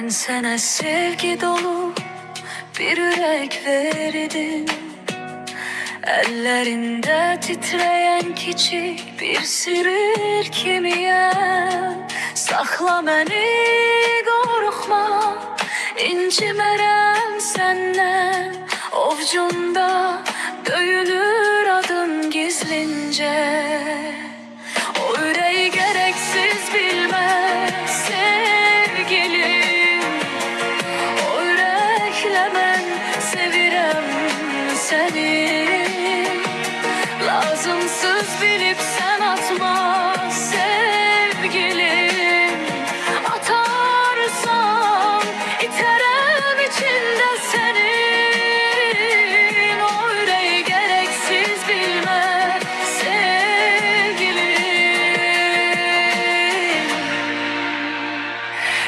Ben sana sevgi dolu bir yürek verdim. Ellerinde titreyen küçük bir sır kimiyem. Sakla beni, korkma, incimerem senden. Ovcunda döyülür adım gizlince. O yüreği gereksiz bilmez sevgilim. O yürekle ben sevirem seni. Lazımsız bilip sen atma sevgilim. Atarsan iterim içinde senin. O yüreği gereksiz bilme sevgilim.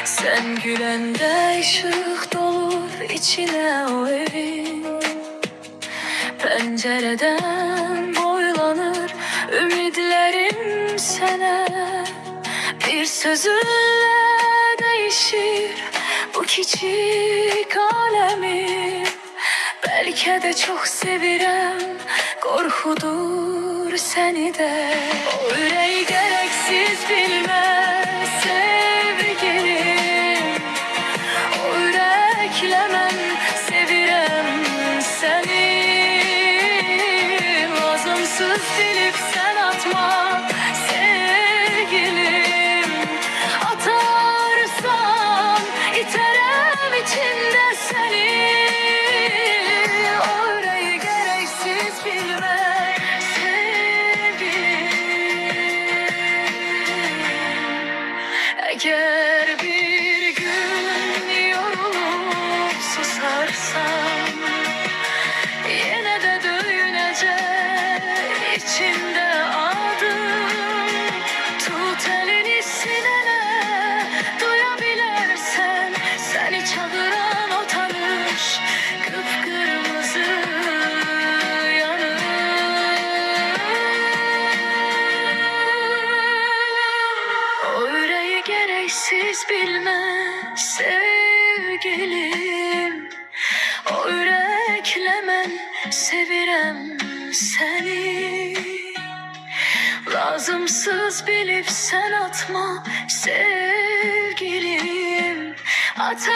Sen gülende ışık dolur içine o evin. Pencereden boylanır ümitlerim sana. Bir sözünle değişir bu küçük alemim. Belki de çok sevirem, korkudur seni de. O yüreği gereksiz bilmez sevgilim. O yürekle ben sevirem seni. Lazımsız bilip sen atma sevgilim. Atarsan iterim içinde seni. O yüreği gereksiz bilme sevgilim. Eğer bir gün yorulup susarsam, yine de dönecek içimde adım. Tut elini sinene, duyabilirsen seni çağıran o tanış kıpkırmızı yanım. O yüreği gereksiz bilme sevgilim. O yürekle ben sevirem seni. Lazımsız bilip sen atma sevgilim. Atarsan